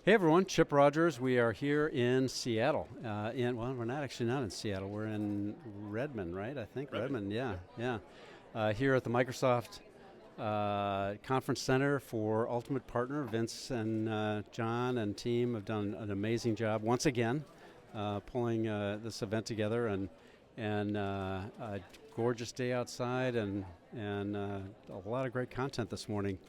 Hey everyone, Chip Rogers. We are here in Seattle. Well, we're not actually not in Seattle. We're in Redmond, right? I think Redmond. Yeah. Here at the Microsoft Conference Center for Ultimate Partner. Vince and John and team have done an amazing job once again, pulling this event together, and a gorgeous day outside, and a lot of great content this morning.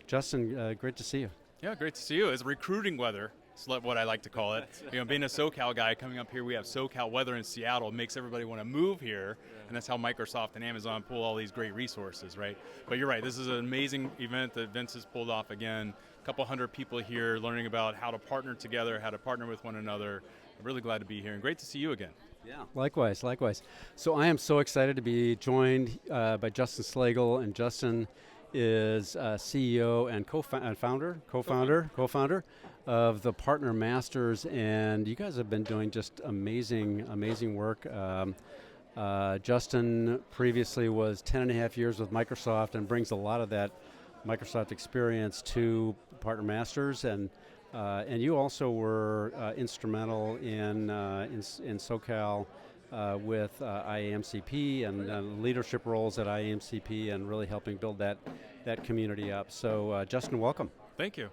Justin, great to see you. Yeah, great to see you. It's recruiting weather. It's what I like to call it. Being a SoCal guy coming up here, we have SoCal weather in Seattle. It makes everybody want to move here, and that's how Microsoft and Amazon pull all these great resources, right? But you're right, this is an amazing event that Vince has pulled off again. A couple hundred people here learning about how to partner together, how to partner with one another. I'm really glad to be here, and great to see you again. Yeah, likewise. So I am so excited to be joined by Justin Slagle, and Justin is CEO and co-founder of the Partner Masters, and you guys have been doing just amazing work. Justin previously was 10 and a half years with Microsoft and brings a lot of that Microsoft experience to Partner Masters, and you also were instrumental in SoCal with IAMCP and leadership roles at IAMCP, and really helping build that community up. So Justin, welcome. Thank you.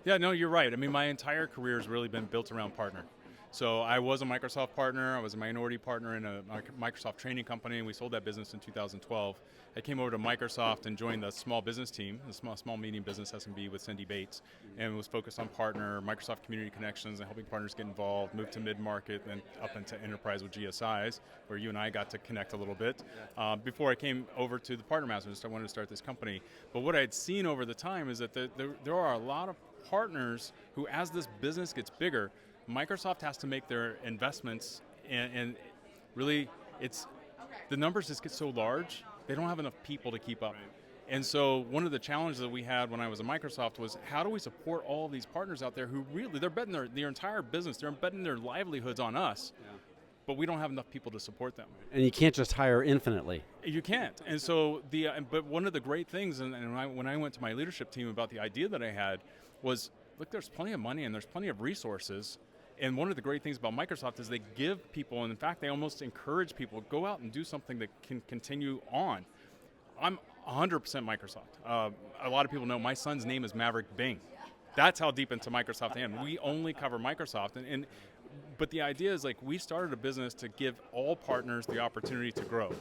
Yeah, no, you're right. I mean, my entire career has really been built around partner. So I was a Microsoft partner. I was a minority partner in a Microsoft training company, and we sold that business in 2012. I came over to Microsoft and joined the small business team, the small medium business SMB with Cindy Bates, and was focused on partner, Microsoft Community Connections, and helping partners get involved, moved to mid-market, then up into enterprise with GSIs, where you and I got to connect a little bit. Before I came over to the Partner Masters, I wanted to start this company. But what I'd seen over the time is that there are a lot of partners who, as this business gets bigger, Microsoft has to make their investments, and really, the numbers just get so large, they don't have enough people to keep up. Right. And so one of the challenges that we had when I was at Microsoft was, how do we support all of these partners out there who really, they're betting their entire business, they're betting their livelihoods on us, but we don't have enough people to support them. And you can't just hire infinitely. You can't. And so, but one of the great things, and when I went to my leadership team about the idea that I had was, look, there's plenty of money and there's plenty of resources. And one of the great things about Microsoft is they give people, and in fact, they almost encourage people, go out and do something that can continue on. I'm 100% Microsoft. A lot of people know my son's name is Maverick Bing. That's how deep into Microsoft I am. We only cover Microsoft. But the idea is, like, we started a business to give all partners the opportunity to grow.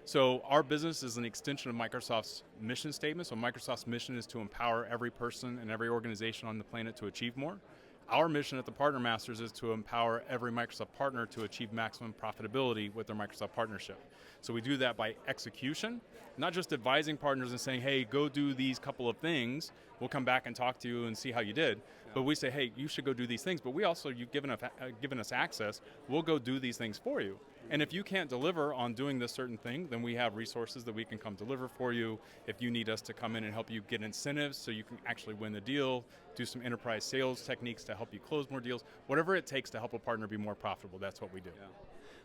So our business is an extension of Microsoft's mission statement. So Microsoft's mission is to empower every person and every organization on the planet to achieve more. Our mission at the Partner Masters is to empower every Microsoft partner to achieve maximum profitability with their Microsoft partnership. So we do that by execution, not just advising partners and saying, hey, go do these couple of things, we'll come back and talk to you and see how you did. Yeah. But we say, hey, you should go do these things, but we also, you've given us access, we'll go do these things for you. And if you can't deliver on doing this certain thing, then we have resources that we can come deliver for you. If you need us to come in and help you get incentives so you can actually win the deal, do some enterprise sales techniques to help you close more deals, whatever it takes to help a partner be more profitable, that's what we do. Yeah.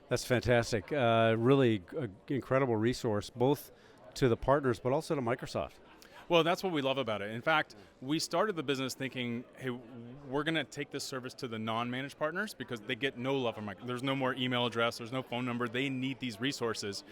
That's fantastic. Really incredible resource, both to the partners, but also to Microsoft. Well, that's what we love about it. In fact, we started the business thinking, hey, we're going to take this service to the non-managed partners because they get no love from Microsoft. There's no more email address, there's no phone number, they need these resources.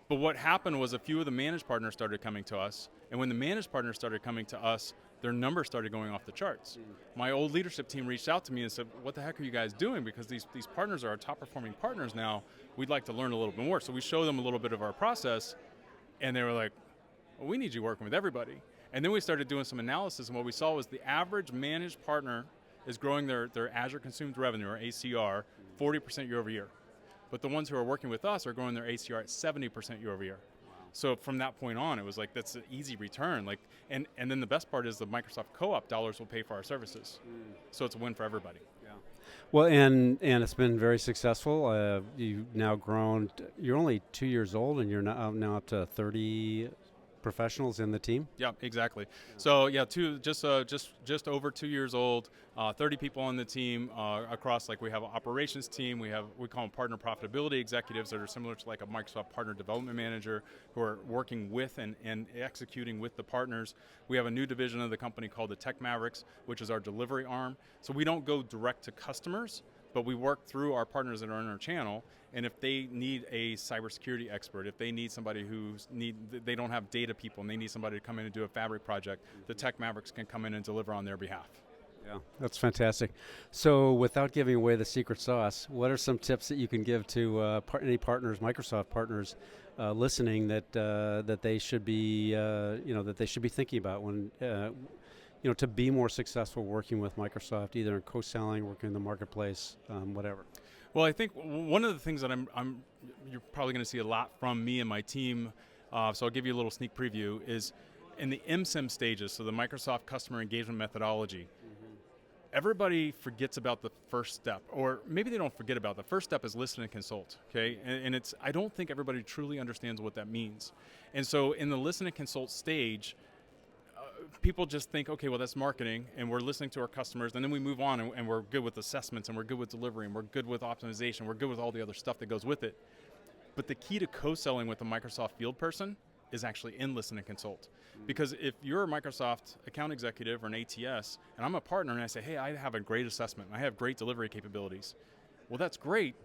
But what happened was a few of the managed partners started coming to us, and when the managed partners started coming to us, their numbers started going off the charts. My old leadership team reached out to me and said, what the heck are you guys doing? Because these partners are our top performing partners now, we'd like to learn a little bit more. So we showed them a little bit of our process, and they were like, well, we need you working with everybody. And then we started doing some analysis, and what we saw was the average managed partner is growing their Azure Consumed Revenue, or ACR, 40% year over year. But the ones who are working with us are growing their ACR at 70% year over year. So from that point on, it was like, that's an easy return. And then the best part is the Microsoft co-op dollars will pay for our services. So it's a win for everybody. Yeah. Well, and it's been very successful. You've now grown, you're only 2 years old, and you're now up to 30 professionals in the team? Yeah, exactly. So yeah, just over 2 years old, 30 people on the team across. Like we have an operations team, we call them partner profitability executives that are similar to like a Microsoft partner development manager who are working with and executing with the partners. We have a new division of the company called the 𝗙𝗏𝗃𝗃𝗃, which is our delivery arm. So we don't go direct to customers, but we work through our partners that are in our channel, and if they need a cybersecurity expert, if they need somebody they don't have data people and they need somebody to come in and do a fabric project, the 𝗙𝗏𝗃𝗃𝗃s can come in and deliver on their behalf. Yeah, that's fantastic. So without giving away the secret sauce, what are some tips that you can give to any partners, Microsoft partners, listening that they should be, that they should be thinking about when, to be more successful working with Microsoft, either in co-selling, working in the marketplace, whatever? Well, I think one of the things that you're probably going to see a lot from me and my team, so I'll give you a little sneak preview, is in the MSIM stages, so the Microsoft Customer Engagement Methodology. Everybody forgets about the first step, or maybe they don't forget about it. The first step is listen and consult, okay? And I don't think everybody truly understands what that means. And so in the listen and consult stage, people just think, okay, well, that's marketing, and we're listening to our customers, and then we move on, and we're good with assessments, and we're good with delivery, and we're good with optimization, we're good with all the other stuff that goes with it. But the key to co-selling with a Microsoft field person is actually in listen and consult. Because if you're a Microsoft account executive or an ATS, and I'm a partner, and I say, hey, I have a great assessment, and I have great delivery capabilities. Well, that's great,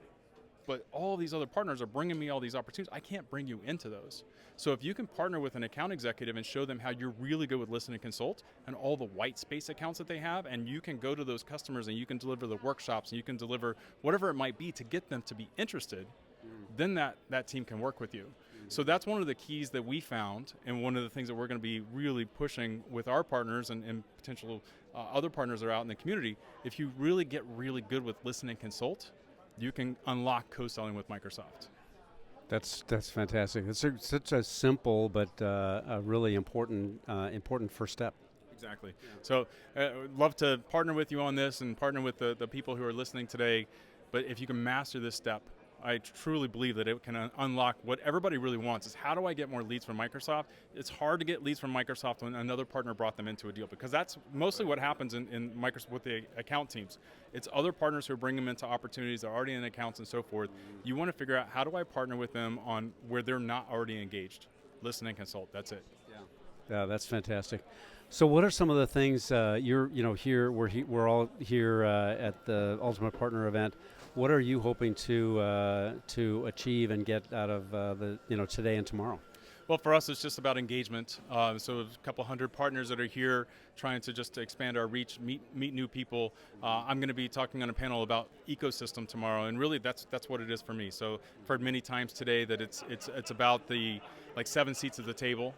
but all these other partners are bringing me all these opportunities. I can't bring you into those. So if you can partner with an account executive and show them how you're really good with listen and consult and all the white space accounts that they have, and you can go to those customers and you can deliver the workshops and you can deliver whatever it might be to get them to be interested, then that team can work with you. So that's one of the keys that we found, and one of the things that we're going to be really pushing with our partners and potential other partners that are out in the community. If you really get really good with listen and consult, you can unlock co-selling with Microsoft. That's fantastic. It's such a simple but a really important first step. Exactly. Yeah. So love to partner with you on this and partner with the people who are listening today. But if you can master this step, I truly believe that it can unlock what everybody really wants is how do I get more leads from Microsoft? It's hard to get leads from Microsoft when another partner brought them into a deal, because that's mostly what happens in Microsoft with the account teams. It's other partners who bring them into opportunities, they're already in accounts and so forth. You want to figure out how do I partner with them on where they're not already engaged. Listen and consult, that's it. Yeah, that's fantastic. So what are some of the things here, we're all here at the Ultimate Partner event. What are you hoping to achieve and get out of today and tomorrow? Well, for us, it's just about engagement. So a couple hundred partners that are here trying to just expand our reach, meet new people. I'm going to be talking on a panel about ecosystem tomorrow, and really that's what it is for me. So I've heard many times today that it's about the 7 seats at the table.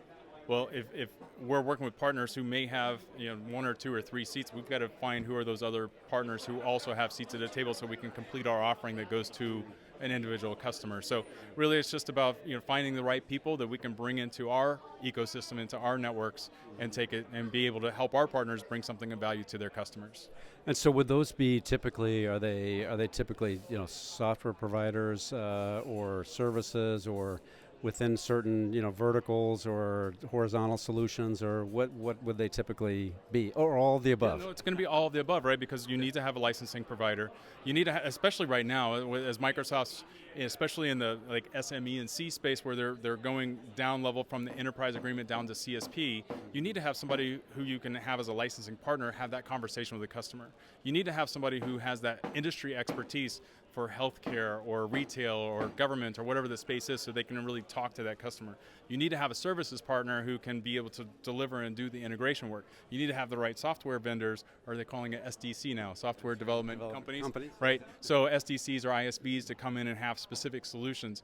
Well, if we're working with partners who may have 1 or 2 or 3 seats, we've got to find who are those other partners who also have seats at the table so we can complete our offering that goes to an individual customer. So really it's just about finding the right people that we can bring into our ecosystem, into our networks, and take it and be able to help our partners bring something of value to their customers. And so would those be typically, are they typically software providers or services, or within certain verticals or horizontal solutions, or what would they typically be, or all of the above? Yeah, no, it's going to be all of the above, right? Because you need to have a licensing provider. You need to, especially right now, as Microsoft's, especially in the SME and C space, where they're going down level from the enterprise agreement down to CSP. You need to have somebody who you can have as a licensing partner have that conversation with the customer. You need to have somebody who has that industry expertise for healthcare or retail or government or whatever the space is, so they can really talk to that customer. You need to have a services partner who can be able to deliver and do the integration work. You need to have the right software vendors, or they're calling it SDC now, software development companies, right? So SDCs or ISVs to come in and have specific solutions.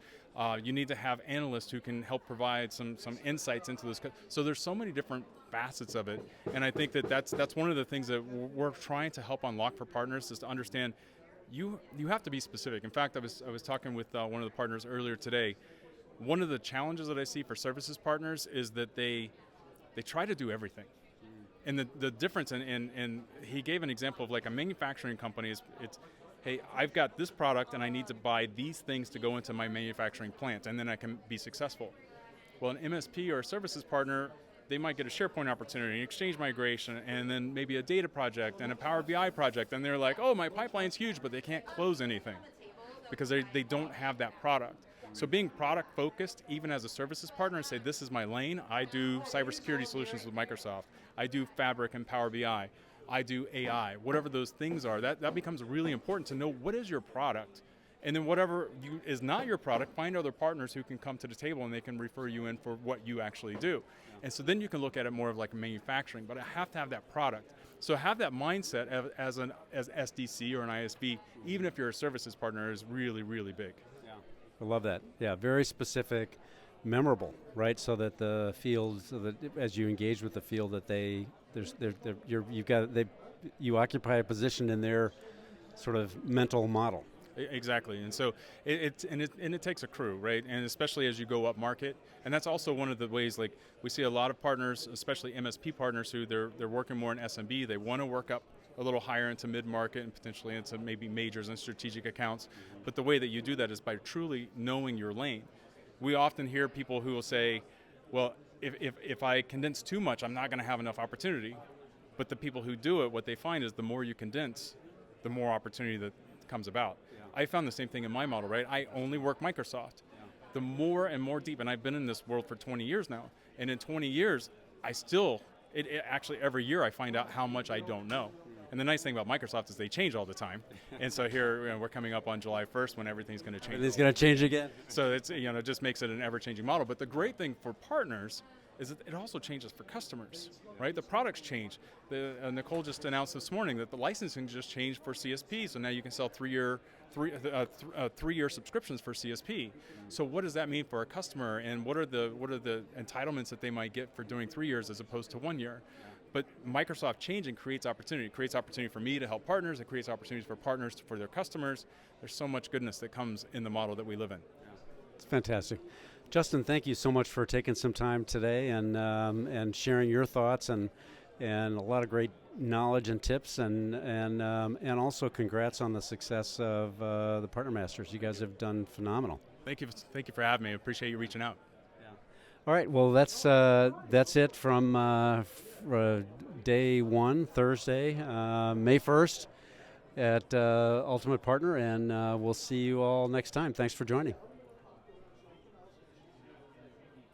You need to have analysts who can help provide some insights into this. So there's so many different facets of it, and I think that's one of the things that we're trying to help unlock for partners, is to understand you have to be specific. In fact, I was talking with one of the partners earlier today. One of the challenges that I see for services partners is that they try to do everything. And the difference, and he gave an example of a manufacturing company it's hey, I've got this product and I need to buy these things to go into my manufacturing plant, and then I can be successful. Well, an MSP or a services partner, they might get a SharePoint opportunity, an Exchange migration, and then maybe a data project and a Power BI project, and they're like, oh, my pipeline's huge, but they can't close anything because they don't have that product. So being product focused, even as a services partner, and say, this is my lane. I do cybersecurity solutions with Microsoft. I do Fabric and Power BI. I do AI, whatever those things are. That becomes really important to know what is your product. And then whatever is not your product, find other partners who can come to the table and they can refer you in for what you actually do. And so then you can look at it more of like manufacturing, but I have to have that product. So have that mindset as SDC or an ISV, even if you're a services partner, is really, really big. I love that. Yeah, very specific, memorable, right? So that the field, so that as you engage with the field, that you occupy a position in their sort of mental model. Exactly, and so it takes a crew, right? And especially as you go up market, and that's also one of the ways. Like we see a lot of partners, especially MSP partners, who they're working more in SMB. They want to work up a little higher into mid-market and potentially into maybe majors and strategic accounts. But the way that you do that is by truly knowing your lane. We often hear people who will say, well, if I condense too much, I'm not going to have enough opportunity. But the people who do it, what they find is the more you condense, the more opportunity that comes about. I found the same thing in my model, right? I only work Microsoft. The more and more deep, and I've been in this world for 20 years now, and in 20 years, actually every year I find out how much I don't know. And the nice thing about Microsoft is they change all the time. And so here we're coming up on July 1st when everything's going to change. It's going to change again. So it just makes it an ever-changing model. But the great thing for partners is that it also changes for customers, right? The products change. Nicole just announced this morning that the licensing just changed for CSP, so now you can sell three-year subscriptions for CSP. So what does that mean for a customer, and what are the entitlements that they might get for doing 3 years as opposed to 1 year? But Microsoft changing creates opportunity. It creates opportunity for me to help partners. It creates opportunities for partners for their customers. There's so much goodness that comes in the model that we live in. It's fantastic. Justin, thank you so much for taking some time today and sharing your thoughts and a lot of great knowledge and tips and also congrats on the success of the Partner Masters. You guys have done phenomenal. Thank you for having me. I appreciate you reaching out. All right, well that's it from day one, Thursday, May 1st at Ultimate Partner, and we'll see you all next time. Thanks for joining.